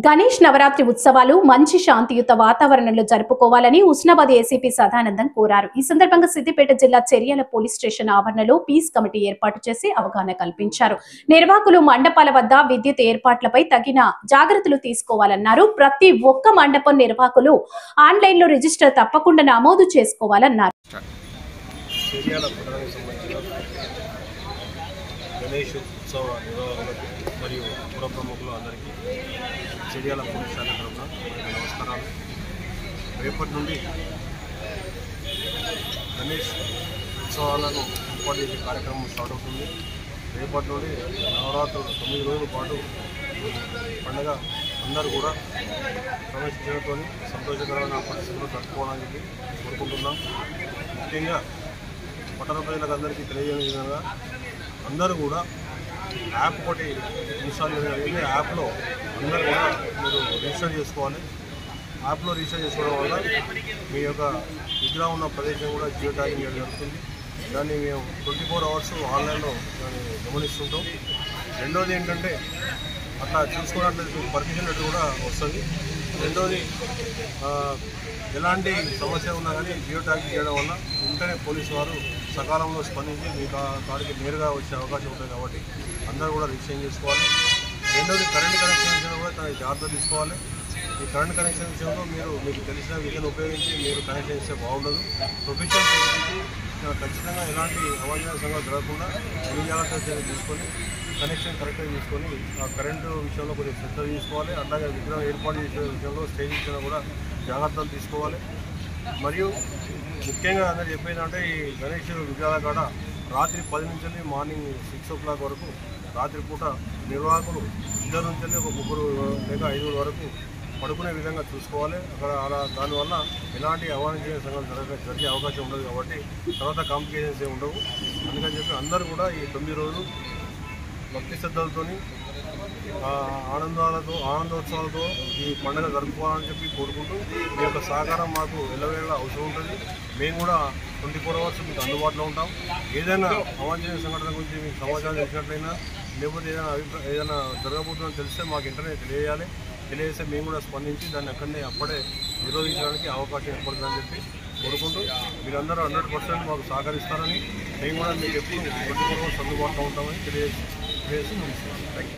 గణేష్ నవరాత్రి ఉత్సవాలు మంచి శాంతియుత వాతావరణంలో జరుపుకోవాలని ఉస్నాబాద్ ఏసీపీ సదానందం కోరారు. ఈ సందర్భంగా సిద్దిపేట జిల్లా చెర్యాల పోలీస్ స్టేషన్ ఆవరణలో పీస్ కమిటీ ఏర్పాటు చేసి అవగాహన కల్పించారు. నిర్వాహకులు మండపాల వద్ద విద్యుత్ ఏర్పాట్లపై తగిన జాగ్రత్తలు తీసుకోవాలన్నారు. ప్రతి ఒక్క మండపం నిర్వాహకులు ఆన్లైన్ లో రిజిస్టర్ తప్పకుండా నమోదు చేసుకోవాలన్నారు. గణేష్ ఉత్సవ నిర్వాహకులకు మరియు పుర ప్రముఖులు అందరికీ చెర్యాల పోలీస్ శాఖ తరఫున నమస్కారాలు. రేపటి నుండి గణేష్ ఉత్సవాలను ఏర్పాటు చేసే కార్యక్రమం స్టార్ట్ అవుతుంది. రేపటి నుండి నవరాత్రులు 9 రోజుల పాటు పండుగ అందరూ కూడా క్రమశిక్షణతో సంతోషకరమైన పరిస్థితుల్లో జరుపుకోవడానికి కోరుకుంటున్నాం. ముఖ్యంగా పట్టణ ప్రజలకు అందరికీ తెలియజేయని విధంగా అందరూ కూడా యాప్ ఒకటి ఇన్స్టాల్ చేయడం, యాప్లో అందరూ కూడా మీరు రిజిస్టర్ చేసుకోవాలి. యాప్లో రిజిస్టర్ చేసుకోవడం వల్ల మీ యొక్క విగ్రహం ఉన్న ప్రదేశం కూడా జియో ట్యాగింగ్ చేయడం జరుగుతుంది. దాన్ని మేము 24 అవర్స్ ఆన్లైన్లో దాన్ని గమనిస్తుంటాం. రెండోది ఏంటంటే అట్లా చూసుకున్నట్లయితే పర్మిషన్ లెటర్ కూడా వస్తుంది. రెండోది ఎలాంటి సమస్య ఉన్నా కానీ జియో ట్యాగింగ్ చేయడం వల్ల వెంటనే పోలీసు వారు సకాలంలో స్పందించి మీ కాడికి నేరుగా వచ్చే అవకాశం ఉంటుంది. కాబట్టి అందరూ కూడా రిజిస్ట్రేషన్ చేసుకోవాలి. రెండోది కరెంట్ కనెక్షన్ విషయంలో కూడా తనకి జాగ్రత్త తీసుకోవాలి. ఈ కరెంట్ కనెక్షన్ విషయంలో మీకు తెలిసిన విషయాన్ని ఉపయోగించి మీరు కనెక్షన్ ఇస్తే బాగుండదు. ప్రొఫెషనల్ ఫెసిలిటీ ఖచ్చితంగా ఎలాంటి అవాంఛనీయ సంఘాలు జరగకుండా అన్ని జాగ్రత్తలు చర్యలు తీసుకొని కనెక్షన్ కరెక్ట్గా తీసుకొని ఆ కరెంటు విషయంలో కొంచెం శ్రద్ధ తీసుకోవాలి. అలాగే విగ్రహం ఏర్పాటు చేసే విషయంలో స్టేజ్ విషయంలో కూడా జాగ్రత్తలు తీసుకోవాలి. మరియు ముఖ్యంగా అందరూ చెప్పేది అంటే ఈ గణేష్ విగ్రహాల కాడ రాత్రి 10 నుంచి మార్నింగ్ 6 o'clock వరకు రాత్రిపూట నిర్వాహకులు 2 నుంచి ఒక 3 లేక 5 వరకు పడుకునే విధంగా చూసుకోవాలి. అక్కడ అలా దానివల్ల ఎలాంటి అవాంఛనీయ సంఘటనలు జరిగే అవకాశం ఉండదు. కాబట్టి తర్వాత కాంప్లికేషన్స్ ఏమి ఉండవు. అందుకని చెప్పి అందరూ కూడా ఈ 9 రోజులు భక్తి శ్రద్ధలతో ఆనందోత్సవాలతో ఈ పండుగ జరుపుకోవాలని చెప్పి కోరుకుంటూ మీ యొక్క సహకారం మాకు ఎల్లవేళ అవసరం ఉంటుంది. మేము కూడా 24 అవర్స్ మీకు అందుబాటులో ఉంటాం. ఏదైనా అవాంఛనీయ సంఘటన గురించి మీకు సమాచారం తెలిసినట్లయినా లేకపోతే ఏదైనా జరగబోతుందని తెలిస్తే మాకు ఇంటర్నెట్ తెలియజేస్తే మేము కూడా స్పందించి దాన్ని అప్పుడే నిరోధించడానికి అవకాశం ఏర్పడుతుందని చెప్పి కోరుకుంటూ మీరందరూ 100% మాకు సహకరిస్తారని మేము కూడా మీకు ఎప్పుడు 24 అవర్స్ అందుబాటులో ఉంటామని తెలియజేసి ముగిస్తున్నాం. Thank you.